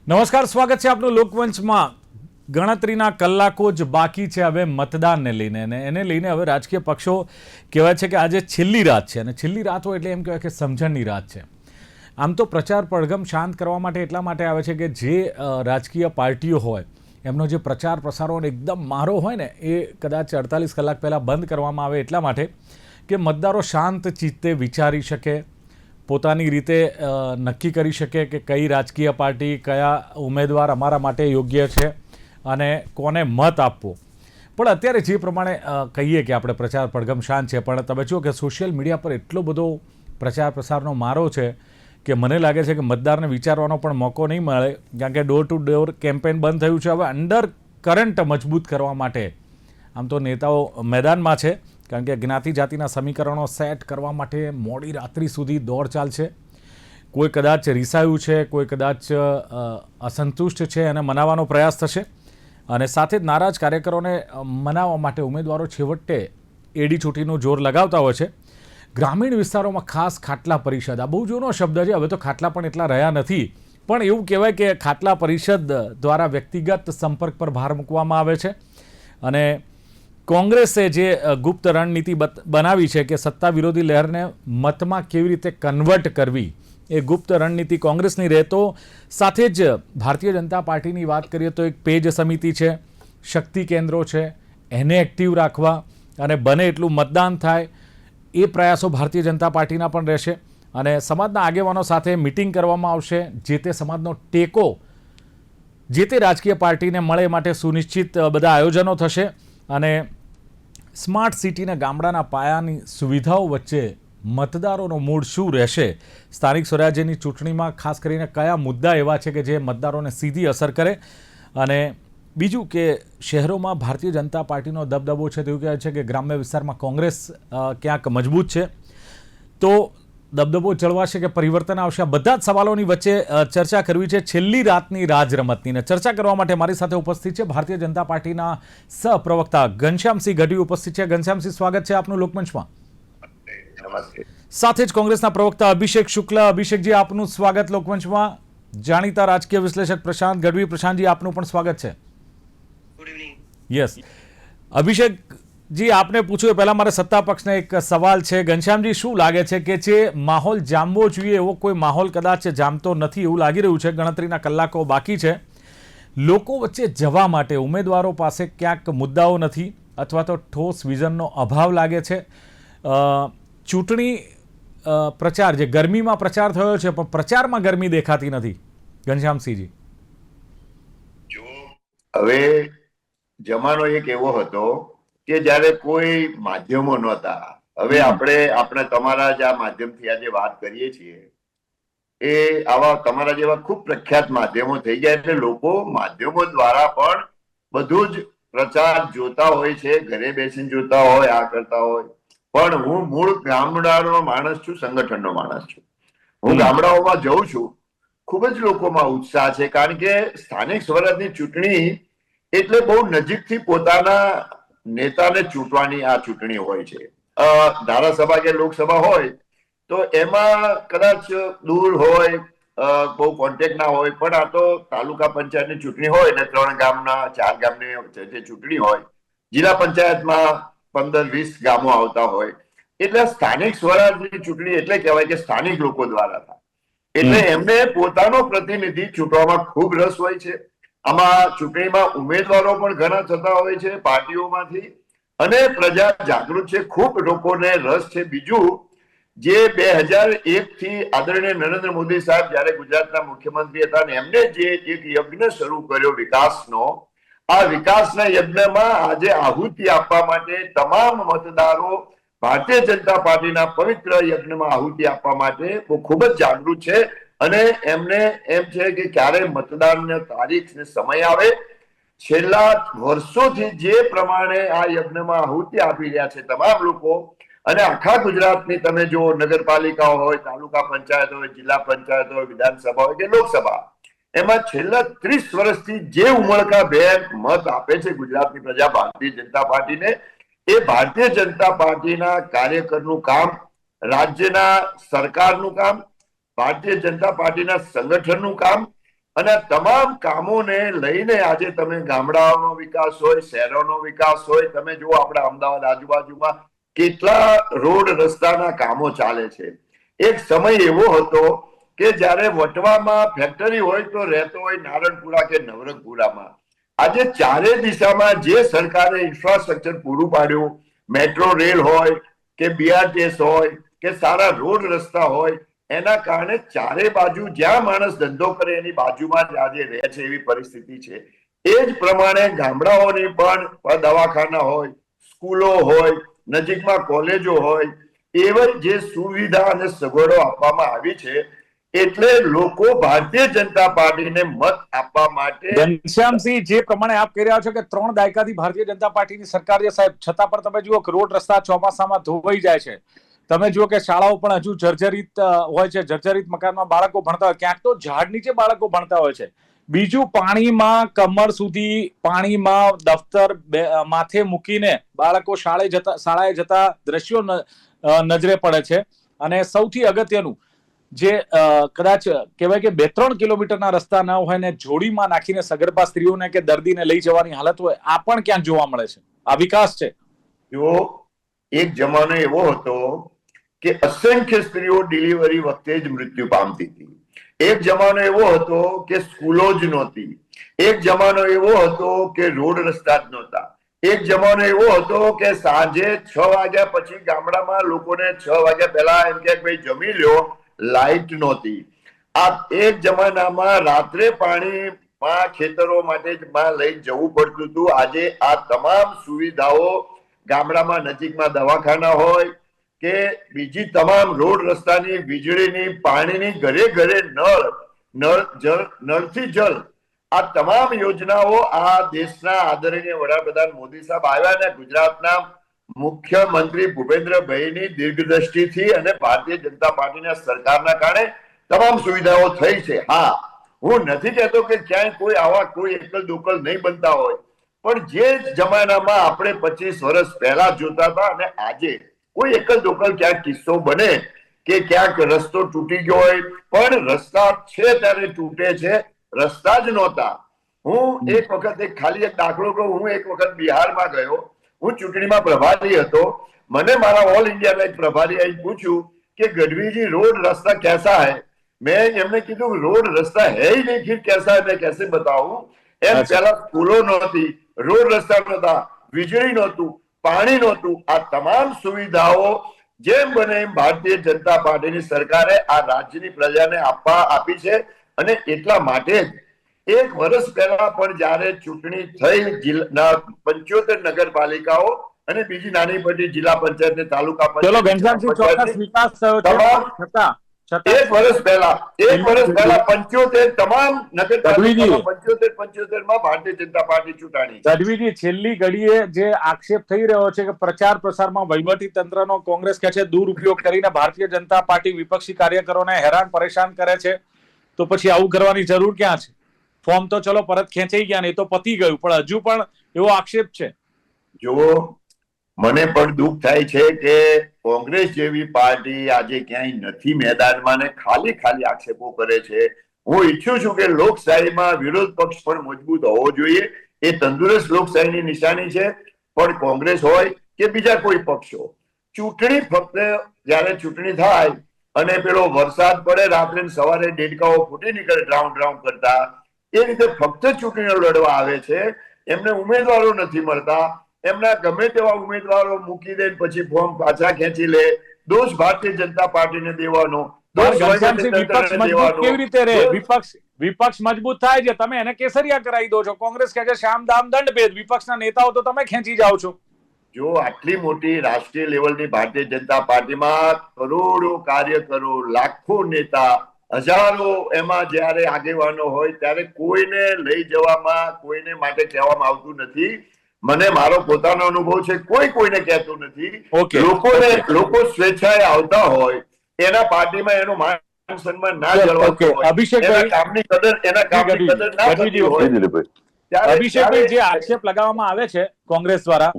નમસ્કાર, સ્વાગત છે આપનું લોકમંચમાં। ગણતરીના કલાકો જ બાકી છે હવે મતદાનને લઈને, અને એને લઈને હવે રાજકીય પક્ષો કહેવાય છે કે આજે છેલ્લી રાત છે, અને છેલ્લી રાત હોય એટલે એમ કહેવાય કે સમજણની રાત છે। આમ તો પ્રચાર પડઘમ શાંત કરવા માટે એટલા માટે આવે છે કે જે રાજકીય પાર્ટીઓ હોય એમનો જે પ્રચાર પ્રસારો એકદમ મારો હોય ને એ કદાચ 48 કલાક પહેલાં બંધ કરવામાં આવે એટલા માટે કે મતદારો શાંત ચિત્તે વિચારી શકે, પોતાની રીતે નક્કી કરી શકે કે કઈ રાજકીય પાર્ટી, કયા ઉમેદવાર અમારા માટે યોગ્ય છે અને કોને મત આપવો। પણ અત્યારે જે પ્રમાણે કહીએ કે આપણે પ્રચાર પડઘમ શાંત છે, પણ તમે જુઓ કે સોશિયલ મીડિયા પર એટલો બધો પ્રચાર પ્રસારનો મારો છે કે મને લાગે છે કે મતદારને વિચારવાનો પણ મોકો નહીં મળે, કારણ કે ડોર ટુ ડોર કેમ્પેન બંધ થયું છે। હવે અંડર કરંટ મજબૂત કરવા માટે આમ તો નેતાઓ મેદાનમાં છે, કારણ કે જ્ઞાતિ જાતિના સમીકરણો સેટ કરવા માટે મોડી રાત્રિ સુધી દોડ ચાલશે। કોઈ કદાચ રીસાયું છે, કોઈ કદાચ અસંતુષ્ટ છે, અને મનાવવાનો પ્રયાસ થશે, અને સાથે જ નારાજ કાર્યકરોને મનાવવા માટે ઉમેદવારો છેવટે એડી ચોટીનું જોર લગાવતા હોય છે। ગ્રામીણ વિસ્તારોમાં ખાસ ખાટલા પરિષદ, આ બહુ જૂનો શબ્દ છે, હવે તો ખાટલા પણ એટલા રહ્યા નથી, પણ એવું કહેવાય કે ખાટલા પરિષદ દ્વારા વ્યક્તિગત સંપર્ક પર ભાર મૂકવામાં આવે છે। અને કોંગ્રેસે જે ગુપ્ત રણનીતિ બનાવી છે કે સત્તા વિરોધી લહેરને મતમાં કેવી રીતે કન્વર્ટ કરવી, એ ગુપ્ત રણનીતિ કોંગ્રેસની રહેતો સાથે જ ભારતીય જનતા પાર્ટીની વાત કરીએ તો એક પેજ સમિતિ છે, શક્તિ કેન્દ્રો છે, એને એક્ટિવ રાખવા અને બને એટલું મતદાન થાય એ પ્રયાસો ભારતીય જનતા પાર્ટીના પણ રહેશે। અને સમાજના આગેવાનો સાથે મિટિંગ કરવામાં આવશે, જે તે સમાજનો ટેકો જે તે રાજકીય પાર્ટીને મળે માટે સુનિશ્ચિત બધા આયોજનો થશે। અને સ્માર્ટ સિટીના ગામડાના પાયાની સુવિધાઓ વચ્ચે મતદારોનો મૂડ શું રહેશે, સ્થાનિક સ્વરાજ્યની ચૂંટણીમાં ખાસ કરીને કયા મુદ્દા એવા છે કે જે મતદારોને સીધી અસર કરે, અને બીજું કે શહેરોમાં ભારતીય જનતા પાર્ટીનો દબદબો છે, તેવું કહેવાય છે કે ગ્રામ્ય વિસ્તારમાં કોંગ્રેસ ક્યાંક મજબૂત છે, તો દબદબો જળવાશે કે પરિવર્તન આવશે, આ બધા જ સવાલોની વચ્ચે ચર્ચા કરવી છે છેલ્લી રાતની રાજરમતની। ચર્ચા કરવા માટે મારી સાથે ઉપસ્થિત છે ભારતીય જનતા પાર્ટીના સહપ્રવક્તા ઘનશ્યામસિંહ ગઢવી ઉપસ્થિત છે। ઘનશ્યામસિંહ, સ્વાગત છે આપનું લોકમંચમાં। સાથે જ કોંગ્રેસના પ્રવક્તા અભિષેક શુક્લા, અભિષેકજી આપનું સ્વાગત લોકમંચમાં। જાણીતા રાજકીય વિશ્લેષક પ્રશાંત ગઢવી, પ્રશાંતજી આપનું પણ સ્વાગત છે। Good evening. યસ, અભિષેકજી આપને પૂછ્યું પહેલા મારે સત્તા પક્ષને એક સવાલ છે। ઘનશ્યામજી, શું લાગે છે કે જે માહોલ જામવો જોઈએ એવો કોઈ માહોલ કદાચ જામતો નથી એવું લાગી રહ્યું છે? ગણતરીના કલાકો બાકી છે, લોકો વચ્ચે જવા માટે ઉમેદવારો પાસે ક્યાંક મુદ્દાઓ નથી અથવા તો ઠોસ વિઝનનો અભાવ લાગે છે। ચૂંટણી પ્રચાર જે ગરમીમાં પ્રચાર થયો છે, પણ પ્રચારમાં ગરમી દેખાતી નથી। ઘનશ્યામસિંહજી, જો હવે જમાનો એક એવો હતો કે જ્યારે કોઈ માધ્યમો નહોતા। હવે આપણે તમારા જ આ માધ્યમથી આજે વાત કરીએ છીએ, એ આવા તમારા જેવા ખૂબ પ્રખ્યાત માધ્યમો થઈ ગયા, એટલે લોકો માધ્યમો દ્વારા પણ બધું જ પ્રચાર જોતા હોય છે, ઘરે બેસીને જોતા હોય, આ કરતા હોય। પણ હું મૂળ ગામડાનો માણસ છું, સંગઠનનો માણસ છું। હું ગામડાઓમાં જઉં છું, ખૂબ જ લોકોમાં ઉત્સાહ છે, કારણ કે સ્થાનિક સ્વરાજની ચૂંટણી એટલે બહુ નજીકથી પોતાના નેતાને ચૂંટવાની આ ચૂંટણી હોય છે। ધારાસભા કે લોકસભા હોય તો એમાં કદાચ દૂર હોય, બહુ કોન્ટેક્ટ ના હોય, પણ આ તો તાલુકા પંચાયતની ચૂંટણી હોય ને 3 ગામના 4 ગામની જે ચૂંટણી હોય, જિલ્લા પંચાયતમાં 15-20 ગામો આવતા હોય, એટલે સ્થાનિક સ્વરાજની ચૂંટણી એટલે કહેવાય કે સ્થાનિક લોકો દ્વારા થાય, એટલે એમને પોતાનો પ્રતિનિધિ ચૂંટવામાં ખૂબ રસ હોય છે। આમાં ચૂંટણીમાં ઉમેદવારો પણ ઘણા થતા હોય છે પાર્ટીઓમાંથી, અને પ્રજા જાગૃત છે, ખૂબ લોકોને રસ છે। બીજું, જે 2001 થી આદરણીય નરેન્દ્ર મોદી સાહેબ જયારે ગુજરાતના મુખ્યમંત્રી હતા ને એમને જે એક યજ્ઞ શરૂ કર્યો વિકાસનો, આ વિકાસના યજ્ઞમાં આજે આહુતિ આપવા માટે તમામ મતદારો ભારતીય જનતા પાર્ટીના પવિત્ર યજ્ઞમાં આહુતિ આપવા માટે ખૂબ જ જાગૃત છે, અને એમને એમ છે કે ક્યારે મતદાનની તારીખ ને સમય આવે। છેલ્લા વર્ષોથી જે પ્રમાણે આ યજ્ઞમાં આહુતિ આપી રહ્યા છે તમામ લોકો, અને આખા ગુજરાતની તમે જો નગરપાલિકાઓ હોય, તાલુકા પંચાયત હોય, જિલ્લા પંચાયત હોય, વિધાનસભા હોય કે લોકસભા, એમાં છેલ્લા 30 વર્ષથી જે ઉમળકા ભેર મત આપે છે ગુજરાતની પ્રજા ભારતીય જનતા પાર્ટીને, એ ભારતીય જનતા પાર્ટીના કાર્યકરનું કામ, રાજ્યના સરકારનું કામ, ભારતીય જનતા પાર્ટીના સંગઠનનું કામ, અને આ તમામ કામોને લઈને આજે તમે ગામડાઓનો વિકાસ હોય, શહેરોનો વિકાસ હોય, તમે જુઓ આપણા અમદાવાદ આજુબાજુમાં કેટલા રોડ રસ્તાના કામો ચાલે છે. એક સમય એવો હતો કે જ્યારે વટવામાં ફેક્ટરી હોય તો રહેતો હોય નારણપુરા કે નવરંગપુરામાં. આજે ચારે દિશામાં જે સરકારે ઇન્ફ્રાસ્ટ્રક્ચર પૂરું પાડ્યું, મેટ્રો રેલ હોય કે બીઆરટીએસ હોય કે સારા રોડ રસ્તા હોય, એના કારણે ચારે બાજુ જ્યાં માણસ ધંધો કરે એની બાજુમાં જ આજે રહે છે એવી પરિસ્થિતિ છે. એ જ પ્રમાણે ગામડાઓની પણ દવાખાના હોય, સ્કૂલો હોય, નજીકમાં કોલેજો હોય, એવી જે સુવિધા અને સગવડો આપવામાં આવી છે, એટલે લોકો ભારતીય જનતા પાર્ટીને મત આપવા માટે. ઘનશ્યામસિંહ, જે પ્રમાણે આપ કહી રહ્યા છો કે 3 દાયકાથી ભારતીય જનતા પાર્ટીની સરકાર છે સાહેબ, છતાં પણ તમે જુઓ કે રોડ રસ્તા ચોમાસામાં ધોવાઈ જાય છે. તમે જુઓ કે શાળાઓ પણ હજુ જર્જરિત હોય છે, જર્જરિત મકાનમાં બાળકો ભણતા હોય, ક્યાંક તો ઝાડ નીચે બાળકો ભણતા હોય છે. બીજું, પાણીમાં કમર સુધી પાણીમાં દફતર માથે મૂકીને બાળકો શાળાએ જતા દ્રશ્યો નજરે પડે છે. અને સૌથી અગત્યનું, જે કદાચ કહેવાય કે 2-3 કિલોમીટરના રસ્તા ન હોય ને જોડીમાં નાખીને સગર્ભા સ્ત્રીઓને કે દર્દીને લઈ જવાની હાલત હોય, આ પણ ક્યાંક જોવા મળે છે. આ વિકાસ છે. જો એક જમાનો એવો હતો કે અસંખ્ય સ્ત્રીઓ ડિલિવરી વખતે જ મૃત્યુ પામતી હતી. એક જમાનો એવો હતો કે સ્કૂલો જ નહોતી. એક જમાનો એવો હતો કે રોડ રસ્તા જ નહોતા. એક જમાનો એવો હતો કે સાંજે 6 વાગ્યા પછી ગામડામાં લોકોને 6 વાગ્યા પહેલા એમ કે ભાઈ જમી લ્યો, લાઈટ નહોતી. આ એક જમાનામાં રાત્રે પાણીમાં ખેતરો માટે લઈ જવું પડતું હતું. આજે આ તમામ સુવિધાઓ ગામડામાં નજીકમાં દવાખાના હોય કે બીજી તમામ રોડ રસ્તાની, વીજળીની, પાણીની, ઘરે ઘરે નળથી જલ, આ તમામ યોજનાઓ આ દેશના આદરણીય વડાપ્રધાન મોદી સાહેબ આવ્યા ને ગુજરાતના મુખ્યમંત્રી ભૂપેન્દ્રભાઈની દીર્ઘદ્રષ્ટિથી અને ભારતીય જનતા પાર્ટીના સરકારના કારણે તમામ સુવિધાઓ થઈ છે. હા, હું નથી કહેતો કે ક્યાંય કોઈ આવા કોઈ એકલ દોકલ નહીં બનતા હોય, પણ જે જમાનામાં આપણે 25 વર્ષ પહેલા જોતા હતા અને આજે કોઈ એકલ દોકલ ક્યાંક કિસ્સો બને કે ક્યાંક રસ્તો તૂટી ગયો હોય, પણ રસ્તા છે ત્યારે તૂટે છે, રસ્તા જ નહોતા. હું એક વખત ખાલી એક દાખલો કહું. હું એક વખત બિહારમાં ગયો. હું ચૂંટણીમાં પ્રભારી હતો. મને મારા ઓલ ઇન્ડિયાના એક પ્રભારી આવી પૂછ્યું કે ગઢવીજી રોડ रास्ता कैसा है. मैं એમને કીધું રોડ રસ્તા है ही नहीं, फिर कैसा है मैं कैसे बताऊं. એમ પહેલા સ્કૂલો નહોતી, રોડ રસ્તા નહોતા, વીજળી નહોતું, પાણી નહોતું. આ તમામ સુવિધાઓ જેમ બને એમ ભારતીય જનતા પાર્ટીની સરકારે આ રાજ્યની પ્રજાને આપી છે. અને એટલા માટે જ 1 વર્ષ પહેલા પણ જ્યારે ચૂંટણી થઈ જિલ્લાના 75 નગરપાલિકાઓ અને બીજી નાની મોટી જિલ્લા પંચાયત ને તાલુકા પંચાયત, 1 વર્ષ પહેલા 75 તમામ નગરપાલિકામાં 75 માં ભારતીય જનતા પાર્ટી ચૂંટાણી. ગઢવીજી, છેલ્લી ઘડીએ જે આક્ષેપ થઈ રહ્યો છે કે પ્રચાર પ્રસારમાં વહીવટી તંત્રનો કોંગ્રેસ કહે છે દુરુપયોગ કરીને ભારતીય જનતા પાર્ટી વિપક્ષી કાર્યકરોને હેરાન પરેશાન કરે છે, તો પછી આવું કરવાની જરૂર ક્યાં છે? ફોર્મ તો ચલો પરત ખેંચાઈ ગયા, નહીં તો પતી ગયું, પણ હજુ પણ એવો આક્ષેપ છે. જો મને પણ દુઃખ થાય છે કે કોંગ્રેસ જેવી પાર્ટી આજે ક્યાંય નથી મેદાનમાં ને ખાલી આક્ષેપો કરે છે. હું ઈચ્છું છું કે લોકશાહીમાં વિરોધ પક્ષ પણ મજબૂત હોવો જોઈએ. એ તંદુરસ્ત લોકશાહીની નિશાની છે. પણ કોંગ્રેસ હોય કે બીજા કોઈ પક્ષો, ચૂંટણી ફક્ત જયારે ચૂંટણી થાય અને પેલો વરસાદ પડે, રાત્રે સવારે દેડકાઓ ફૂટી નીકળે ડ્રાઉન્ડ કરતા, એ રીતે ફક્ત ચૂંટણીઓ લડવા આવે છે. એમને ઉમેદવારો નથી મળતા. એમના ગમે તેવા ઉમેદવારો મૂકી દે પછી ફોર્મ પાછા ખેંચી લે. દોષ ભારતીય જનતા પાર્ટીને દેવાનો, કેવી રીતે રહે? વિપક્ષ મજબૂત થાય છે, તમે એને કેસરિયા કરાવી દો છો. કોંગ્રેસ કહે છે શામ દામ દંડ ભેદ. વિપક્ષના નેતાઓ તો તમે ખેંચી જાઓ છો. જો આટલી મોટી રાષ્ટ્રીય લેવલની ભારતીય જનતા પાર્ટીમાં કરોડો કાર્યકરો, લાખો નેતા, હજારો એમાં જયારે આગેવાનો હોય ત્યારે કોઈને લઈ જવામાં, કોઈને માટે કહેવામાં આવતું નથી. મને મારો પોતાનો અનુભવ છે, કોઈને કહેતું નથી. લોકો સ્વેચ્છાએ આવતા હોય, એના પાર્ટીમાં એનું માન સન્માન ના જળવાતું હોય, એના કામની કદર ના થતી હોય. અભિષેકભાઈ, જે આક્ષેપ લગાવવામાં આવે છે કોંગ્રેસ દ્વારા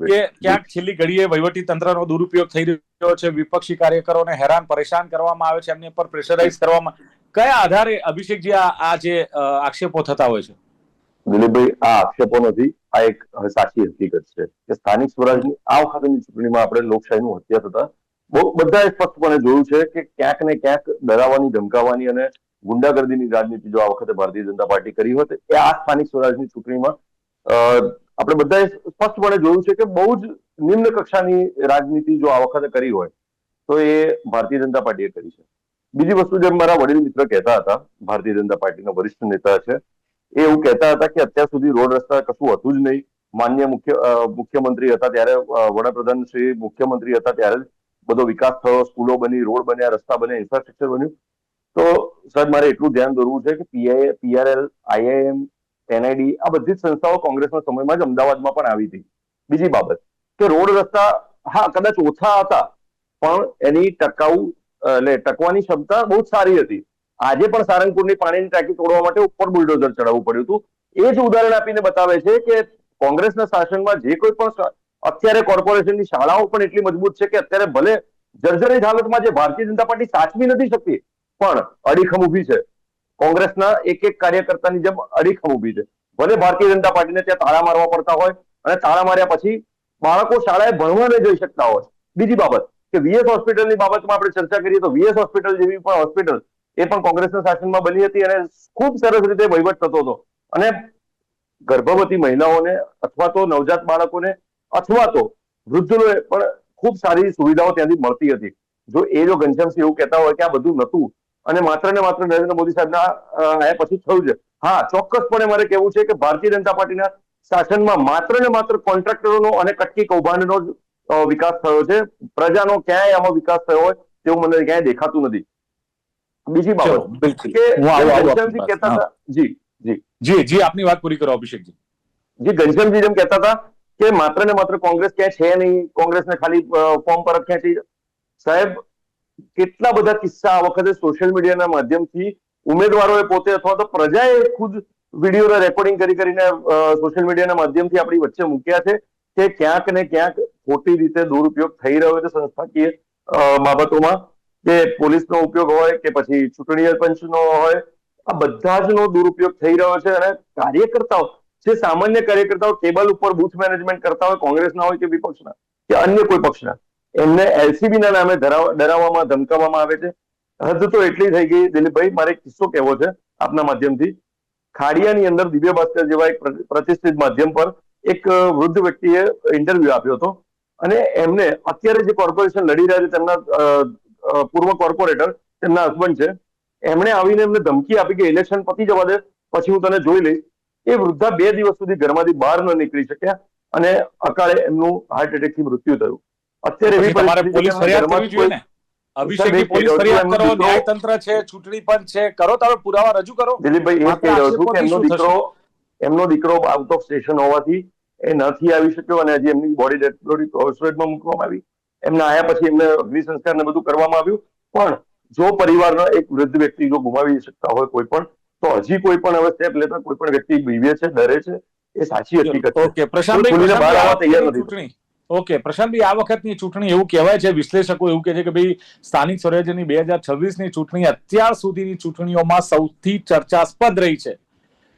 કે ક્યાંક છેલ્લી ઘડીએ વહીવટી તંત્રનો દુરુપયોગ થઈ રહ્યો છે, વિપક્ષી કાર્યકરોને હેરાન પરેશાન કરવામાં આવે છે, એમની પર પ્રેશરાઇઝ કરવામાં, કયા આધારે અભિષેકજી આ જે આક્ષેપો થતા હોય છે? દિલીપભાઈ, આ આક્ષેપો નથી, આ એક સાચી હકીકત છે કે સ્થાનિક સ્વરાજની આ વખતની ચૂંટણીમાં આપણે લોકશાહીનું હત્યા થતા બધાએ સ્પષ્ટપણે જોયું છે કે ક્યાંક ને ક્યાંક ડરાવવાની, ધમકાવવાની અને ગુંડાગર્દીની રાજનીતિ જો આ વખતે ભારતીય જનતા પાર્ટી કરી હોત, એ આ સ્થાનિક સ્વરાજની ચૂંટણીમાં આપણે બધાએ સ્પષ્ટપણે જોયું છે કે બહુ જ નિમ્ન કક્ષાની રાજનીતિ જો આ વખતે કરી હોય તો એ ભારતીય જનતા પાર્ટીએ કરી છે. બીજી વસ્તુ, જેમ મારા વડીલ મિત્ર કહેતા હતા, ભારતીય જનતા પાર્ટીના વરિષ્ઠ નેતા છે, એ એવું કહેતા હતા કે અત્યાર સુધી રોડ રસ્તા કશું હતું જ નહીં. માન્ય મુખ્યમંત્રી હતા ત્યારે, વડાપ્રધાન શ્રી મુખ્યમંત્રી હતા ત્યારે જ બધો વિકાસ થયો, સ્કૂલો બની, રોડ બન્યા, રસ્તા બન્યા, ઇન્ફ્રાસ્ટ્રક્ચર બન્યું. તો સાહેબ, મારે એટલું ધ્યાન દોરવું છે કે PRL, IIM, NID આ બધી જ સંસ્થાઓ કોંગ્રેસના સમયમાં જ અમદાવાદમાં પણ આવી હતી. બીજી બાબત કે રોડ રસ્તા હા કદાચ ઓછા હતા પણ એની ટકવાની ક્ષમતા બહુ જ સારી હતી. આજે પણ સારંગપુરની પાણીની ટાંકી તોડવા માટે ઉપર બુલડોઝર ચડાવવું પડ્યું હતું. એ જ ઉદાહરણ આપીને બતાવે છે કે કોંગ્રેસના શાસનમાં જે કોઈ પણ અત્યારે કોર્પોરેશનની શાળાઓ પણ એટલી મજબૂત છે કે અત્યારે ભલે જર્જરિત હાલતમાં જે ભારતીય જનતા પાર્ટી સાચવી નથી શકતી પણ અડીખમ ઊભી છે. કોંગ્રેસના એક કાર્યકર્તાની જેમ અડીખમ ઊભી છે. ભલે ભારતીય જનતા પાર્ટીને ત્યાં તાળા મારવા પડતા હોય અને તાળા માર્યા પછી બાળકો શાળાએ ભણવા ન જઈ શકતા હોય. બીજી બાબત કે VS હોસ્પિટલની બાબતમાં આપણે ચર્ચા કરીએ તો VS હોસ્પિટલ જેવી પણ હોસ્પિટલ એ પણ કોંગ્રેસના શાસનમાં બની હતી અને ખૂબ સરસ રીતે વહીવટ થતો હતો અને ગર્ભવતી મહિલાઓને અથવા તો નવજાત બાળકોને અથવા તો વૃદ્ધોને પણ ખૂબ સારી સુવિધાઓ ત્યાંથી મળતી હતી. જો ઘનશ્યામસિંહ એવું કહેતા હોય કે આ બધું નતું અને માત્ર ને માત્ર નરેન્દ્ર મોદી સાહેબના આયા પછી થયું છે, હા ચોક્કસપણે મારે કહેવું છે કે ભારતીય જનતા પાર્ટીના શાસનમાં માત્ર ને માત્ર કોન્ટ્રાક્ટરોનો અને કટકી કૌભાંડનો જ વિકાસ થયો છે. પ્રજાનો ક્યાંય આમાં વિકાસ થયો હોય તેવું મને ક્યાંય દેખાતું નથી. બીજી બાબત કે ઘનશ્યામજી કહેતા હતા, જી આપની વાત પૂરી કરો અભિષેકજી. ઘનશ્યામજી જેમ કહેતા હતા કે માત્ર ને માત્ર કોંગ્રેસ ક્યાંય છે નહીં, કોંગ્રેસને ખાલી ફોર્મ પર જ ખેંચી. સાહેબ, કેટલા બધા કિસ્સા આ વખતે સોશિયલ મીડિયાના માધ્યમથી ઉમેદવારોએ પોતે અથવા તો પ્રજાએ ખુદ વિડીયોના રેકોર્ડિંગ કરીને સોશિયલ મીડિયાના માધ્યમથી આપણી વચ્ચે મૂક્યા છે કે ક્યાંક ને ક્યાંક ખોટી રીતે દુરુપયોગ થઈ રહ્યો છે સંસ્થાકીય બાબતોમાં, કે પોલીસનો ઉપયોગ હોય કે પછી ચૂંટણી પંચનો હોય, આ બધા જ નો દુરુપયોગ થઈ રહ્યો છે. અને કાર્યકર્તાઓ, જે સામાન્ય કાર્યકર્તાઓ ટેબલ ઉપર બૂથ મેનેજમેન્ટ કરતા હોય, કોંગ્રેસના હોય કે વિપક્ષના કે અન્ય કોઈ પક્ષના, એમને LCB ના નામે ડરાવવામાં, ધમકાવવામાં આવે છે. હદ તો એટલી થઈ ગઈ દિલીપભાઈ, મારે એક કિસ્સો કહેવો છે આપના માધ્યમથી. ખાડિયાની અંદર દિવ્ય ભાસ્કર જેવા એક પ્રતિષ્ઠિત માધ્યમ પર એક વૃદ્ધ વ્યક્તિએ ઇન્ટરવ્યુ આપ્યો હતો અને એમને અત્યારે જે કોર્પોરેશન લડી રહ્યા છે તેમના પૂર્વ કોર્પોરેટર, તેમના હસબન્ડ છે, એમણે આવીને એમને ધમકી આપી કે ઇલેક્શન પતી જવા દે પછી હું તને જોઈ લઈશ. એ વૃદ્ધા 2 દિવસ સુધી ઘરમાંથી બહાર ન નીકળી શક્યા અને અકાળે એમનું હાર્ટ એટેકથી મૃત્યુ થયું. અત્યારે પોલીસ ફરિયાદ કરવી જોઈએ ને અભિષેકજી, પોલીસ ફરિયાદ કરો, ન્યાયતંત્ર છે, ચૂંટણી પંચ છે, કરો, તમે પુરાવા રજૂ કરો. દિલીપભાઈ, એ કહી રહ્યો છું કે એમનો દીકરો આઉટ ઓફ સ્ટેશન હોવાથી એ નથી આવી શક્યો અને હજી એમની બોડી ડેડ બોડી હોસ્પિટલમાં મૂકવામાં આવી. એમના આયા પછી એમને અગ્નિ સંસ્કાર ને બધું કરવામાં આવ્યું. પણ જો પરિવારના એક વૃદ્ધ વ્યક્તિ જો ગુમાવી શકતા હોય કોઈ પણ, તો હજી કોઈ પણ હવે સ્ટેપ લેતા કોઈ પણ વ્યક્તિ બીવે છે, ડરે છે, એ સાચી હકીકત છે. ઓકે પ્રશાંતભાઈ, બહાર આવવા તૈયાર નથી. ઓકે પ્રશાંતભાઈ, આ વખતની ચૂંટણી એવું કહેવાય છે, વિશ્લેષકો એવું કહે છે કે ભાઈ સ્થાનિક સ્વરાજ્યની 2026ની ચૂંટણી અત્યાર સુધીની ચૂંટણીઓમાં સૌથી ચર્ચાસ્પદ રહી છે.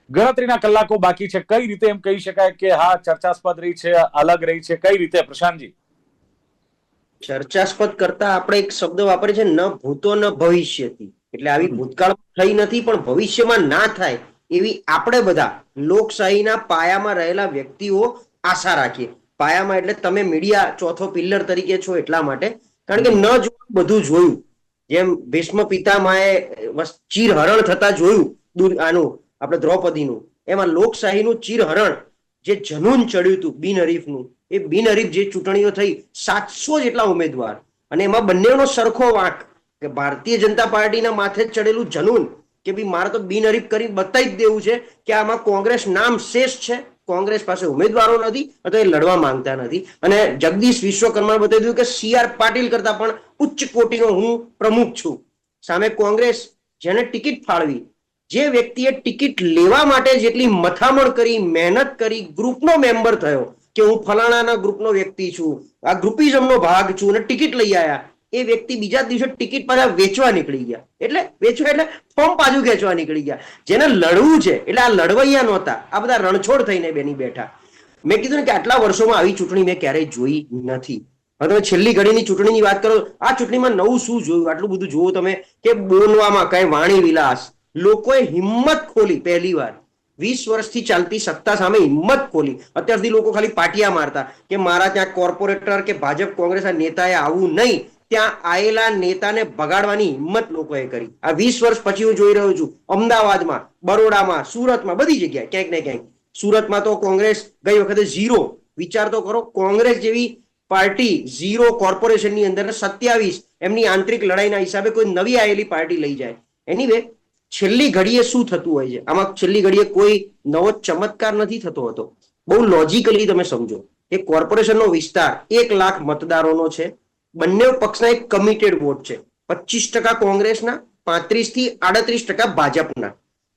ગણતરીના કલાકો બાકી છે, કઈ રીતે એમ કહી શકાય કે હા ચર્ચાસ્પદ રહી છે, અલગ રહી છે, કઈ રીતે પ્રશાંતજી? ચર્ચાસ્પદ કરતા આપણે એક શબ્દ વાપરે છે, ન ભૂતો ન ભવિષ્યથી. એટલે આવી ભૂતકાળ થઈ નથી પણ ભવિષ્યમાં ના થાય એવી આપણે બધા લોકશાહીના પાયામાં રહેલા વ્યક્તિઓ આશા રાખીએ. પાયામાં એટલે તમે મીડિયા ચોથો પિલ્લર તરીકે છો એટલા માટે, કારણ કે ન જોયું બધું જોયું. જેમ ભીષ્મ પિતામહે ચીરહરણ થતા જોયું આનું આપણે દ્રૌપદીનું, એમાં લોકશાહીનું ચીરહરણ જે જનૂન ચડ્યું હતું બિનહરીફનું, એ બિનહરીફ જે ચૂંટણીઓ થઈ 700 જેટલા ઉમેદવાર અને એમાં બંનેનો સરખો વાંક કે ભારતીય જનતા પાર્ટીના માથે જ ચડેલું જનૂન કે ભાઈ મારે તો બિનહરીફ કરી બતાવી જ દેવું છે કે આમાં કોંગ્રેસ નામ શેષ છે, કોંગ્રેસ પાસે ઉમેદવારો નથી અથવા એ લડવા માંગતા નથી. અને જગદીશ વિશ્વકર્માએ બતાવી દીધું કે CR પાટીલ કરતા પણ ઉચ્ચ કોટીનો હું પ્રમુખ છું. સામે કોંગ્રેસ જેને ટિકિટ ફાળવી, જે વ્યક્તિએ ટિકિટ લેવા માટે જેટલી મથામણ કરી, મહેનત કરી, ગ્રુપનો મેમ્બર થયો કે હું ફલાણાના ગ્રુપનો વ્યક્તિ છું, આ ગ્રુપિઝમનો ભાગ છું અને ટિકિટ લઈ આવ્યા, એ વ્યક્તિ બીજા દિવસે ટિકિટ પાછા વેચવા નીકળી ગયા. એટલે વેચવા એટલે ફોર્મ પાછું ખેંચવા નીકળી ગયા. જેને લડવું છે એટલે આ લડવૈયા નહોતા, આ બધા રણછોડ થઈને બેની બેઠા. મેં કીધું ને કે આટલા વર્ષોમાં આવી ચૂંટણી મેં ક્યારેય જોઈ નથી. હવે તમે છેલ્લી ઘડીની ચૂંટણીની વાત કરો, આ ચૂંટણીમાં નવું શું જોયું? આટલું બધું જોવો તમે કે બોલવામાં કઈ વાણી વિલાસ, લોકોએ હિંમત ખોલી પહેલી વાર 20 વર્ષથી ચાલતી સત્તા સામે હિંમત ખોલી. અત્યાર સુધી લોકો ખાલી પાટિયા મારતા કે મારા ત્યાં કોર્પોરેટર કે ભાજપ કોંગ્રેસના નેતાએ આવું નહીં, ત્યાં આયેલા નેતાને ભગાડવાની હિંમત લોકોએ કરી. આ 20 વર્ષ પછી હું જોઈ રહ્યો છું અમદાવાદમાં, બરોડામાં, સુરતમાં, બધી જગ્યાએ ક્યાંક ને ક્યાંક. સુરતમાં તો કોંગ્રેસ ગઈ વખતે 0. વિચાર તો કરો, કોંગ્રેસ જેવી પાર્ટી 0 કોર્પોરેશનની અંદર 27 એમની આંતરિક લડાઈના હિસાબે કોઈ નવી આવેલી પાર્ટી લઈ જાય. એનીવે છેલ્લી ઘડીએ શું થતું હોય છે આમાં, છેલ્લી ઘડીએ કોઈ નવો ચમત્કાર નથી થતો હતો. બહુ લોજિકલી તમે સમજો કે કોર્પોરેશનનો વિસ્તાર 1 લાખ મતદારોનો છે. બંને પક્ષના એક કમિટેડ વોટ છે, 25% કોંગ્રેસના, 35 થી 38% ભાજપના.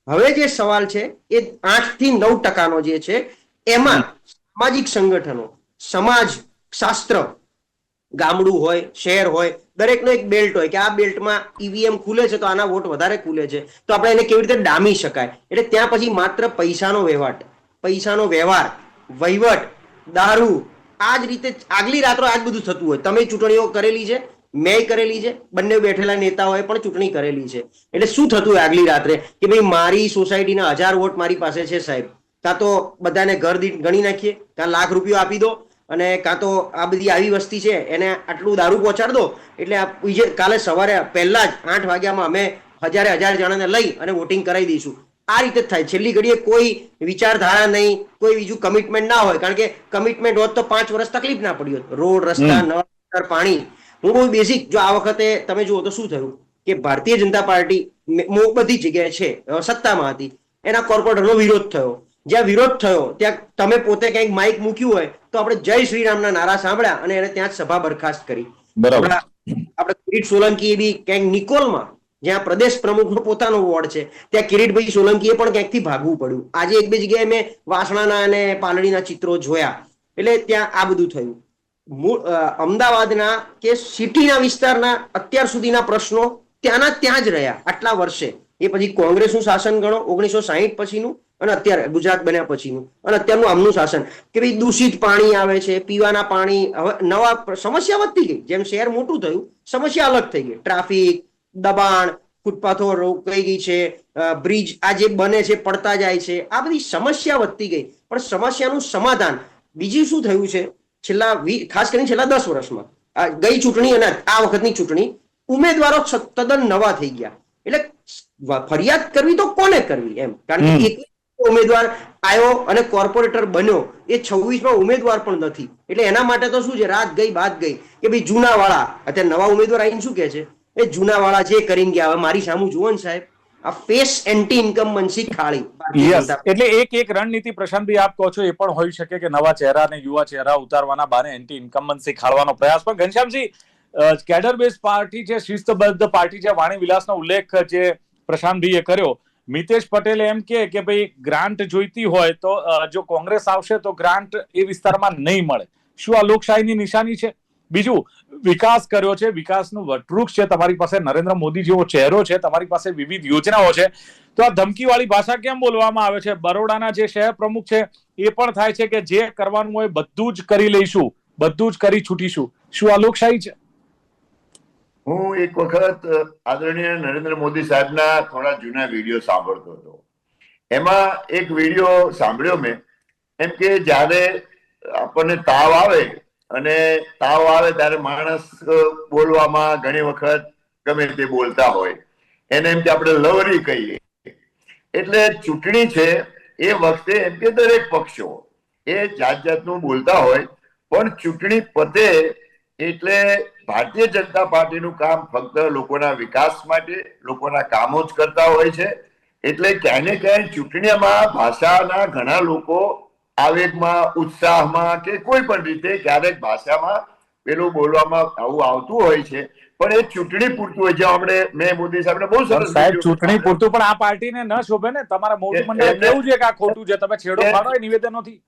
હવે જે સવાલ છે એ 8 થી 9% જે છે એમાં સામાજિક સંગઠનો, સમાજ શાસ્ત્ર, ગામડું હોય, શહેર હોય, દરેકનો એક બેલ્ટ હોય કે આ બેલ્ટમાં ઈવીએમ ખુલે છે તો આના વોટ વધારે ખુલે છે, તો આપણે એને કેવી રીતે ડામી શકાય. એટલે ત્યાં પછી માત્ર પૈસાનો વ્યવહાર, વહીવટ, દારૂ, આ જ રીતે આગલી રાત્રો આ જ બધું થતું હોય. તમે ચૂંટણીઓ કરેલી છે, મેં કરેલી છે, બંને બેઠેલા નેતાઓએ પણ ચૂંટણી કરેલી છે. એટલે શું થતું હોય આગલી રાત્રે કે ભાઈ મારી સોસાયટીના 1000 વોટ મારી પાસે છે સાહેબ, કાં તો બધાને ઘર દીઠ ગણી નાખીએ, કાં લાખ રૂપિયા આપી દો, અને કાં તો આ બધી આવી વસ્તી છે એને આટલું દારૂ પહોંચાડ દો, એટલે કાલે સવારે પહેલા જ 8 વાગ્યામાં અમે 1000 જણાને લઈ અને વોટિંગ કરાવી દઈશું. આ રીતે જ થાય. છેલ્લી ઘડીએ કોઈ વિચારધારા નહીં, કોઈ બીજું કમિટમેન્ટ ના હોય, કારણ કે કમિટમેન્ટ હોત તો 5 વર્ષ તકલીફ ના પડી હોત. રોડ, રસ્તા, નળ, પાણી. હું બહુ બેઝિક, જો આ વખતે તમે જુઓ તો શું થયું કે ભારતીય જનતા પાર્ટી બધી જગ્યાએ છે, સત્તામાં હતી, એના કોર્પોરેટરનો વિરોધ થયો. જ્યાં વિરોધ થયો ત્યાં તમે પોતે કંઈક માઇક મૂક્યું હોય તો આપણે જય શ્રી રામના નારા સાંભળ્યા અને એને ત્યાં સભા બરખાસ્ત કરી. બરાબર. આપણે કિરીટ સોલંકી બી ક્યાંક નિકોલમાં, જ્યાં પ્રદેશ પ્રમુખનો પોતાનો વોર્ડ છે, ત્યાં કિરીટભાઈ સોલંકીએ પણ ક્યાંકથી ભાગવું પડ્યું. આજે 1-2 જગ્યાએ મેં વાસણાના અને પાલડીના ચિત્રો જોયા. એટલે ત્યાં આ બધું થયું. અમદાવાદના કે સિટીના વિસ્તારના અત્યાર સુધીના પ્રશ્નો ત્યાંના ત્યાં જ રહ્યા આટલા વર્ષે. એ પછી કોંગ્રેસનું શાસન ગણો 1960 પછીનું, અને અત્યારે ગુજરાત બન્યા પછીનું, અને અત્યારનું આમનું શાસન કે ભાઈ દૂષિત પાણી આવે છે, પીવાના પાણી, હવે નવા સમસ્યા વધતી ગઈ. જેમ શહેર મોટું થયું સમસ્યા અલગ થઈ ગઈ. ટ્રાફિક, દબાણ, ફૂટપાથો રોકાઈ ગઈ છે, બ્રિજ આ જે બને છે પડતા જાય છે, આ બધી સમસ્યા વધતી ગઈ. પણ સમસ્યાનું સમાધાન બીજું શું થયું છે ખાસ કરીને છેલ્લા 10 વર્ષમાં, ગઈ ચૂંટણી અને આ વખતની ચૂંટણી, ઉમેદવારો તદ્દન નવા થઈ ગયા. એટલે ફરિયાદ કરવી તો કોને કરવી એમ, કારણ કે એક ઉમેદવાર આવ્યો અને કોર્પોરેટર બન્યો, એ 26માં ઉમેદવાર પણ નથી. એટલે એના માટે તો શું છે, રાત ગઈ બાદ ગઈ કે ભાઈ જૂના વાળા, અત્યારે નવા ઉમેદવાર આવીને શું કે છે, એ જૂના વાળા જે કરીને ગયા હવે મારી સામું જુઓ ને સાહેબ, આ ફેસ એન્ટી ઇન્કમ્બન્સી ખાળી. એટલે એક રણનીતિ પ્રશાંતભાઈ આપ કહો છો એ પણ હોઈ શકે કે નવા ચહેરા અને યુવા ચહેરા ઉતારવાના બાને એન્ટી ઇન્કમ્બન્સી ખાળવાનો પ્રયાસ. પણ ઘનશ્યામજી, કેડર બેઝ પાર્ટી છે, શિસ્તબદ્ધ પાર્ટી છે, વાણી વિલાસનો ઉલ્લેખ જે પ્રશાંતભાઈએ કર્યો, મિતેશ પટેલે એમ કે ભાઈ ગ્રાન્ટ જોઈતી હોય તો જો કોંગ્રેસ આવશે તો ગ્રાન્ટ એ વિસ્તારમાં નહીં મળે. શું આ લોકશાહીની નિશાની છે? બીજું, વિકાસ કર્યો છે, વિકાસનું વટવૃક્ષ છે, તમારી પાસે નરેન્દ્ર મોદી જેવો ચહેરો છે, તમારી પાસે વિવિધ યોજનાઓ છે, તો આ ધમકીવાળી ભાષા કેમ બોલવામાં આવે છે? બરોડાના જે શહેર પ્રમુખ છે એ પણ થાય છે કે જે કરવાનું હોય બધું જ કરી લઈશું, બધું જ કરી છૂટીશું. શું આ લોકશાહી છે? હું એક વખત આદરણીય નરેન્દ્ર મોદી સાહેબના થોડા જૂના વિડીયો સાંભળતો હતો. એમાં એક વિડીયો સાંભળ્યો મેં, એમ કે જ્યારે આપણને તાવ આવે ત્યારે માણસ બોલવામાં ઘણી વખત ગમે તે બોલતા હોય, એને એમ કે આપણે લવરી કહીએ. એટલે ચૂંટણી છે એ વખતે એમ કે દરેક પક્ષો એ જાત જાતનું બોલતા હોય, પણ ચૂંટણી પતે એટલે ભારતીય જનતા પાર્ટીનું કામ ફક્ત લોકોના વિકાસ માટે, લોકોના કામો જ કરતા હોય છે. એટલે ક્યાંય ને ક્યાંય ચૂંટણીમાં ભાષાના ઘણા લોકો આવેગમાં, ઉત્સાહમાં કે કોઈ પણ રીતે ક્યારેક ભાષામાં પેલું બોલવામાં આવું આવતું હોય છે, પણ એ ચૂંટણી પૂરતું હોય છે. આપણે મેં મોદી સાહેબને બહુ સરસ સાહેબ ચૂંટણી પૂરતું, પણ આ પાર્ટીને ન શોભે ને. તમારા મોવડી મંડળે કેવું છે કે આ ખોટું છે, તમે છેડો પાડો એ નિવેદનોથી.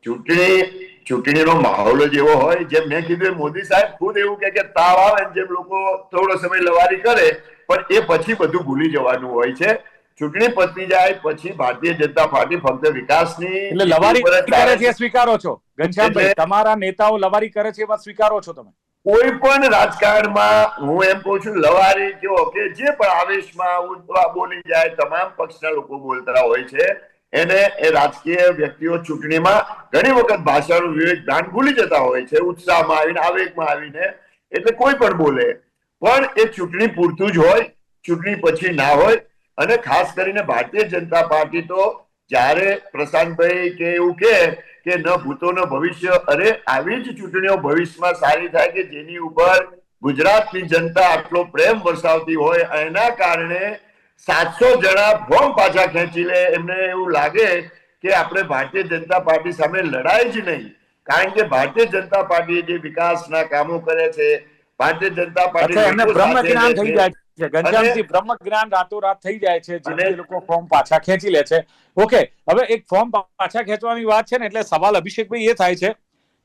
ચૂંટણીનો માહોલ જ એવો હોય, જેમ મેં કીધું મોદી સાહેબ ખુદ એવું કે તાવ આવે ને જેમ લોકો થોડો સમય લવારી કરે, પણ એ પછી બધું ભૂલી જવાનું હોય છે. ચૂંટણી પતી જાય પછી ભારતીય જનતા પાર્ટી ફક્ત વિકાસની એટલે લવારી કરે છે સ્વીકારો છો ઘનશ્યામભાઈ? તમારા નેતાઓ લવારી કરે છે એવા સ્વીકારો છો તમે? કોઈ પણ રાજકારણમાં હું એમ કહું છું, લવારી કયો કે જે પણ આવેશમાં બોલી જાય, તમામ પક્ષના લોકો બોલતા હોય છે. એને એ રાજકીય વ્યક્તિઓ ચૂંટણીમાં ઘણી વખત ભાષાનું વિવેક જ્ઞાન ભૂલી જતા હોય છે, ઉત્સાહમાં આવીને આવેગમાં આવીને, એટલે કોઈ પણ બોલે. પણ એ ચૂંટણી પૂરતું જ હોય, ચૂંટણી પછી ના હોય. અને ખાસ કરીને ભારતીય જનતા પાર્ટી તો જ્યારે પ્રશાંતભાઈ કે એવું કે ન ભૂતો ન ભવિષ્ય, અરે આવી જ ચૂંટણીઓ ભવિષ્યમાં સારી થાય કે જેની ઉપર ગુજરાતની જનતા આટલો પ્રેમ વરસાવતી હોય, એના કારણે 700 જણા ફોર્મ પાછા ખેંચી લે, એમને એવું લાગે કે આપણે ભારતીય જનતા પાર્ટી સામે લડાય જ નહીં. કારણ કે ભારતીય જનતા પાર્ટી જે વિકાસના કામો કરે છે, ભારતીય જનતા પાર્ટી એમને બ્રહ્મ જ્ઞાન થઈ જાય છે ઘનશ્યામજી, બ્રહ્મ જ્ઞાન રાતોરાત થઈ જાય છે, જે લોકો ફોર્મ પાછા ખેંચી લે છે. ઓકે, હવે એક ફોર્મ પાછા ખેંચવાની વાત છે ને, એટલે સવાલ અભિષેકભાઈ એ થાય છે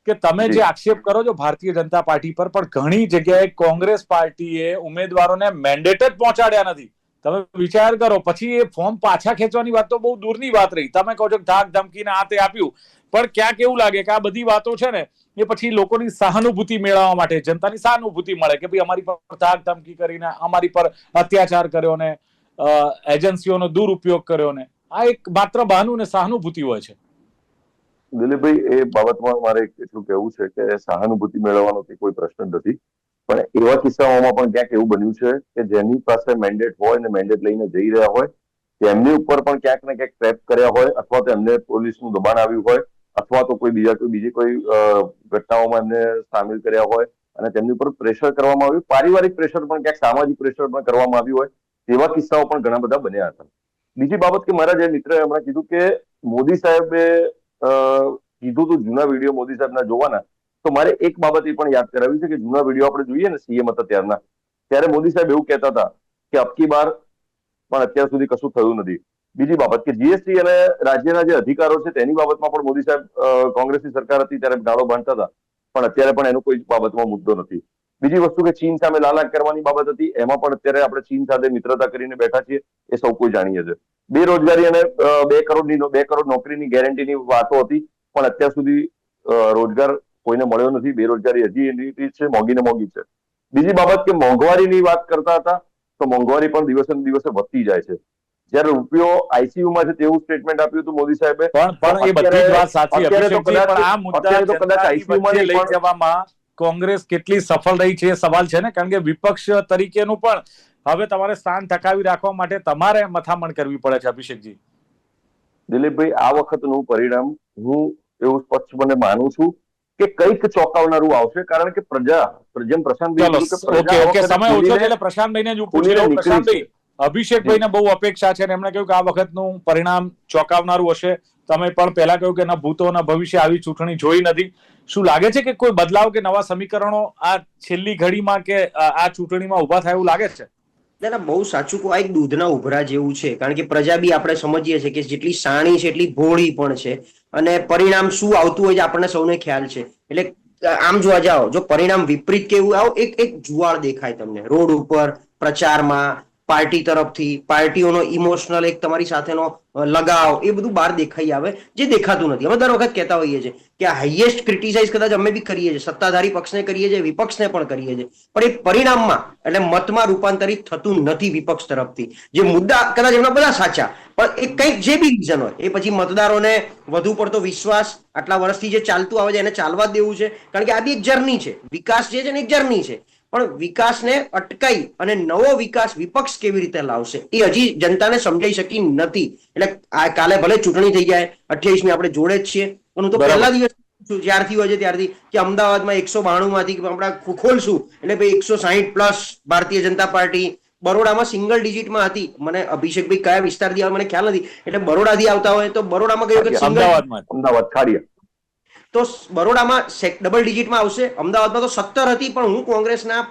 કે તમે જે આક્ષેપ કરો છો ભારતીય જનતા પાર્ટી પર, પણ ઘણી જગ્યાએ કોંગ્રેસ પાર્ટીએ ઉમેદવારોને મેન્ડેટ જ પહોંચાડ્યા નથી. તમે વિચાર કરો, પછી એ ફોર્મ પાછા ખેંચવાની વાત તો બહુ દૂરની વાત રહી. તમે કહો છો કે ધાક ધમકીને આ તે આપ્યું, પણ ક્યાંક એવું લાગે કે આ બધી વાતો છે ને એ પછી લોકોની સહાનુભૂતિ મેળવવા માટે, જનતાની સહાનુભૂતિ મળે કે ભાઈ અમારી પર ધાક ધમકી કરીને અમારી પર અત્યાચાર કર્યો ને એજન્સીઓનો દુરુપયોગ કર્યો ને, આ એક માત્ર બહાનું ને સહાનુભૂતિ હોય છે. દિલીપભાઈ, એ બાબતમાં મારે એટલું કહેવું છે કે સહાનુભૂતિ મેળવવાનો કોઈ પ્રશ્ન નથી, પણ એવા કિસ્સાઓમાં પણ ક્યાંક એવું બન્યું છે કે જેની પાસે મેન્ડેટ હોય ને મેન્ડેટ લઈને જઈ રહ્યા હોય, તેમની ઉપર પણ ક્યાંક ને ક્યાંક ટ્રેપ કર્યા હોય, અથવા તો એમને પોલીસનું દબાણ આવ્યું હોય, અથવા તો બીજી કોઈ ઘટનાઓમાં એમને સામેલ કર્યા હોય અને તેમની ઉપર પ્રેશર કરવામાં આવ્યું, પારિવારિક પ્રેશર પણ ક્યાંક સામાજિક પ્રેશર પણ કરવામાં આવ્યું હોય, તેવા કિસ્સાઓ પણ ઘણા બધા બન્યા હતા. બીજી બાબત કે મારા જે મિત્રએ હમણાં કીધું કે મોદી સાહેબે કીધું હતું જૂના વિડીયો મોદી સાહેબના જોવાના, તો મારે એક બાબત એ પણ યાદ કરાવી છે કે જૂના વિડીયો આપણે જોઈએ ને સીએમ હતા ત્યારના, ત્યારે મોદી સાહેબ એવું કહેતા હતા કે અબકી બાર પણ અત્યાર સુધી કશું થયું નથી. બીજી બાબત કે જીએસટી અને રાજ્યના જે અધિકારો છે તેની બાબતમાં પણ મોદી સાહેબ કોંગ્રેસની સરકાર હતી ત્યારે ગાળો બાંધતા હતા, પણ અત્યારે પણ એનો કોઈ બાબતમાં મુદ્દો નથી. બીજી વસ્તુ કે ચીન સામે લાલાક કરવાની બાબત હતી, એમાં પણ અત્યારે આપણે ચીન સાથે મિત્રતા કરીને બેઠા છીએ, એ સૌ કોઈ જાણીએ છે. બેરોજગારી અને 2 કરોડ નોકરીની ગેરંટીની વાતો હતી, પણ અત્યાર સુધી રોજગાર કોઈને મળ્યો નથી. બેરોજગારી હજી એની છે, મોંઘી ને મોંઘી છે. બીજી બાબત કે મોંઘવારીની વાત કરતા હતા, તો મોંઘવારી પણ દિવસે ને દિવસે વધતી જાય છે. જયારે રૂપિયો આઈસીયુમાં છે તેવું સ્ટેટમેન્ટ આપ્યું હતું મોદી સાહેબે, પણ એ બધી જ વાત સાચી અભિષેકજી, પણ આ મુદ્દા જનતાની વચ્ચે લઈ જવામાં કોંગ્રેસ કેટલી સફળ રહી છે એ સવાલ છે ને, કારણ કે વિપક્ષ તરીકેનું પણ હવે તમારે સ્થાન ટકાવી રાખવા માટે તમારે મથામણ કરવી પડે છે. અભિષેકજી, દિલીપભાઈ, આ વખતનું પરિણામ હું એવું સ્પષ્ટપણે માનું છું કે કંઈક ચોંકાવનારું આવશે, કારણ કે જેમ પ્રશાંતભાઈ સમય ઓછો છે એટલે પ્રશાંતભાઈને જ પૂછી લઉં. પ્રશાંતભાઈ, અભિષેકભાઈને બહુ અપેક્ષા છે અને એમણે કહ્યું કે આ વખતનું પરિણામ ચોંકાવનારું હશે. તમે પણ પહેલા કહ્યું કે ના ભૂતો ના ભવિષ્ય આવી ચૂંટણી જોઈ નથી. શું લાગે છે કે કોઈ બદલાવ કે નવા સમીકરણો આ છેલ્લી ઘડીમાં કે આ ચૂંટણીમાં ઉભા થાય એવું લાગે છે? ના, બહુ સાચું કહું, આ એક દૂધના ઉભરા જેવું છે. કારણ કે પ્રજા બી આપણે સમજીએ છીએ કે જેટલી શાણી છે એટલી ભોળી પણ છે, અને પરિણામ શું આવતું હોય છે આપણને સૌને ખ્યાલ છે. એટલે આમ જોવા જાઓ, જો પરિણામ વિપરીત કેવું આવો, એક જુવાળ દેખાય તમને રોડ ઉપર, પ્રચારમાં, પાર્ટી તરફથી, પાર્ટીઓનો ઇમોશનલ એક તમારી સાથેનો લગાવ, એ બધું બહાર દેખાઈ આવે, જે દેખાતું નથી. અમે દર વખત કહેતા હોઈએ છીએ કે આ હાઈએસ્ટ ક્રિટિસાઇઝ કદાચ અમે બી કરીએ છીએ, સત્તાધારી પક્ષને કરીએ છીએ, વિપક્ષને પણ કરીએ છીએ, પણ એ પરિણામમાં એટલે મતમાં રૂપાંતરિત થતું નથી વિપક્ષ તરફથી. જે મુદ્દા કદાચ એમના બધા સાચા, પણ એ કંઈક જે બી રીઝન હોય, એ પછી મતદારોને વધુ પડતો વિશ્વાસ આટલા વર્ષથી જે ચાલતું આવે છે એને ચાલવા દેવું છે. કારણ કે આ બી એક જર્ની છે, વિકાસ જે છે ને એક જર્ની છે, પણ વિકાસને અટકાઈ અને નવો વિકાસ વિપક્ષ કેવી રીતે લાવશે એ હજી જનતાને સમજાઈ શકી નથી. એટલે કાલે ભલે ચૂંટણી થઈ જાય, 28મી આપણે જોડે જ છીએ, પણ હું તો પહેલા દિવસ જ્યારથી હોય છે ત્યારથી કે અમદાવાદમાં 192 માંથી આપણે ખોલશું એટલે ભાઈ 160+ ભારતીય જનતા પાર્ટી. બરોડામાં સિંગલ ડિજિટમાં હતી, મને અભિષેકભાઈ કયા વિસ્તારથી આવે મને ખ્યાલ નથી, એટલે બરોડાથી આવતા હોય તો બરોડામાં કહ્યું કે અમદાવાદ ખાડિયા, તો બરોડામાં ડબલ ડિજિટમાં આવશે. અમદાવાદમાં તો 17 હતી, પણ હું કોંગ્રેસના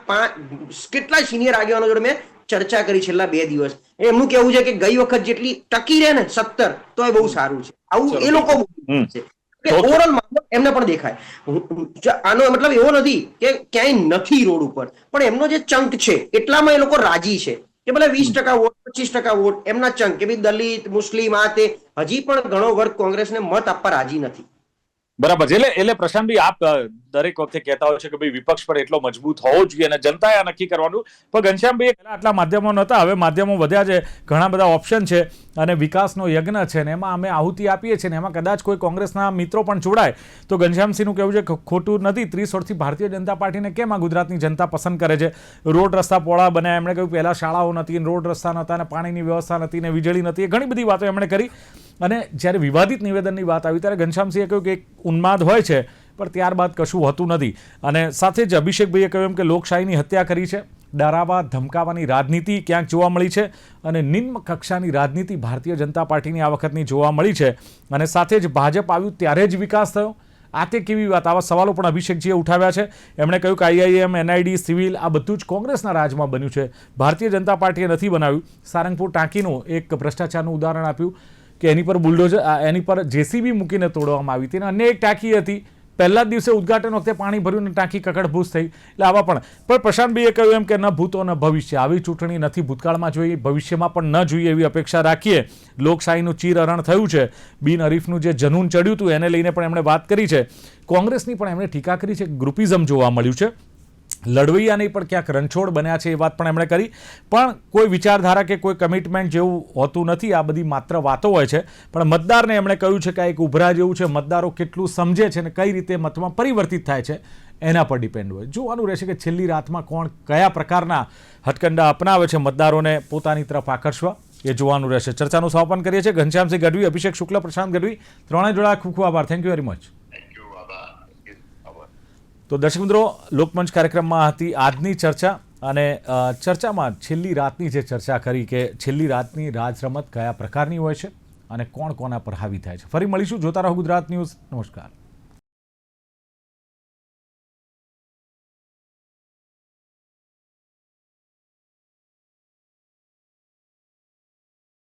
કેટલા સિનિયર આગેવાનો જોડે મેં ચર્ચા કરી છેલ્લા 2 દિવસ. એમનું કેવું છે કે ગઈ વખત જેટલી ટકી રહે ને 17, તો એ બહુ સારું છે. આવું એ લોકો છે. કે ઓવરઓલ માહોલ એમને પણ દેખાય. આનો મતલબ એવો નથી કે ક્યાંય નથી રોડ ઉપર, પણ એમનો જે ચંક છે એટલામાં એ લોકો રાજી છે કે ભલે 20% વોટ 25% વોટ એમના ચંક કે ભાઈ દલિત મુસ્લિમ આ તે, હજી પણ ઘણો વર્ગ કોંગ્રેસને મત આપવા રાજી નથી. બરાબર છે. એટલે પ્રશાંતભાઈ, આપ દરેક વખતે કહેતા હોય છે કે ભાઈ વિપક્ષ પણ એટલો મજબૂત હોવો જોઈએ અને જનતાએ આ નક્કી કરવાનું. પણ ઘનશ્યામભાઈ, પહેલા આટલા માધ્યમો નહોતા, હવે માધ્યમો વધ્યા છે, ઘણા બધા ઓપ્શન છે અને વિકાસનો યજ્ઞ છે ને એમાં અમે આહુતિ આપીએ છીએ ને એમાં કદાચ કોઈ કોંગ્રેસના મિત્રો પણ જોડાય તો ઘનશ્યામસિંહનું કહેવું છે કે ખોટું નથી. 30 વર્ષથી ભારતીય જનતા પાર્ટીને કેમ આ ગુજરાતની જનતા પસંદ કરે છે? રોડ રસ્તા પહોળા બન્યા, એમણે કહ્યું પહેલા શાળાઓ નથી, રોડ રસ્તા નહોતા ને પાણીની વ્યવસ્થા નથી ને વીજળી નથી, એ ઘણી બધી વાતો એમણે કરી. અને જ્યારે વિવાદિત નિવેદનની વાત આવી ત્યારે ઘનશ્યામસિંહે કહ્યું કે એક ઉન્માદ હોય છે પણ ત્યારબાદ કશું હોતું નથી. અને સાથે જ અભિષેકભાઈએ કહ્યું એમ કે લોકશાહીની હત્યા કરી છે, ડરાવા ધમકાવવાની રાજનીતિ ક્યાંક જોવા મળી છે અને નિમ્ન કક્ષાની રાજનીતિ ભારતીય જનતા પાર્ટીની આ વખતની જોવા મળી છે. અને સાથે જ ભાજપ આવ્યું ત્યારે જ વિકાસ થયો. આ તે કેવી વાત? આવા સવાલો પણ અભિષેકજીએ ઉઠાવ્યા છે. એમણે કહ્યું કે IIM, NID, સિવિલ આ બધું જ કોંગ્રેસના રાજમાં બન્યું છે, ભારતીય જનતા પાર્ટીએ નથી બનાવ્યું. સારંગપુર ટાંકીનું એક ભ્રષ્ટાચારનું ઉદાહરણ આપ્યું કે એની પર બુલડોઝર, એની પર JCB મૂકીને તોડવામાં આવી હતી અને અન્ય એક ટાંકી હતી, પહેલા જ દિવસે ઉદઘાટન વખતે પાણી ભર્યું ને ટાંકી કકડભૂસ થઈ. એટલે આવા પણ પ્રશાંતભાઈએ કહ્યું એમ કે ન ભૂતો ન ભવિષ્ય, આવી ચૂંટણી નથી ભૂતકાળમાં જોઈ, ભવિષ્યમાં પણ ન જોઈએ એવી અપેક્ષા રાખીએ. લોકશાહીનું ચીરહરણ થયું છે, બિનહરીફનું જે જનૂન ચડ્યું હતું એને લઈને પણ એમણે વાત કરી છે. કોંગ્રેસની પણ એમણે ટીકા કરી છે, ગ્રુપિઝમ જોવા મળ્યું છે, લડવૈયા નહીં પણ ક્યાંક રણછોડ બન્યા છે એ વાત પણ એમણે કરી. પણ કોઈ વિચારધારા કે કોઈ કમિટમેન્ટ જેવું હોતું નથી, આ બધી માત્ર વાતો હોય છે. પણ મતદારને એમણે કહ્યું છે કે આ એક ઉભરા જેવું છે, મતદારો કેટલું સમજે છે અને કઈ રીતે મતમાં પરિવર્તિત થાય છે એના પર ડિપેન્ડ હોય. જોવાનું રહેશે કે છેલ્લી રાતમાં કોણ કયા પ્રકારના હથકંડા અપનાવે છે મતદારોને પોતાની તરફ આકર્ષવા, એ જોવાનું રહેશે. ચર્ચાનું સમાપન કરીએ છીએ. ઘનશ્યામસિંહ ગઢવી, અભિષેક શુક્લ, પ્રશાંત ગઢવી, ત્રણેય જોડા ખૂબ ખૂબ આભાર. Thank you very much. તો દર્શક મિત્રો, લોકમંચ કાર્યક્રમમાં હતી આજની ચર્ચા અને ચર્ચામાં છેલ્લી રાતની જે ચર્ચા કરી કે છેલ્લી રાતની રાજરમત કયા પ્રકારની હોય છે અને કોણ કોના પર હાવી થાય છે. ફરી મળીશું. જોતા રહો ગુજરાત ન્યૂઝ. નમસ્કાર.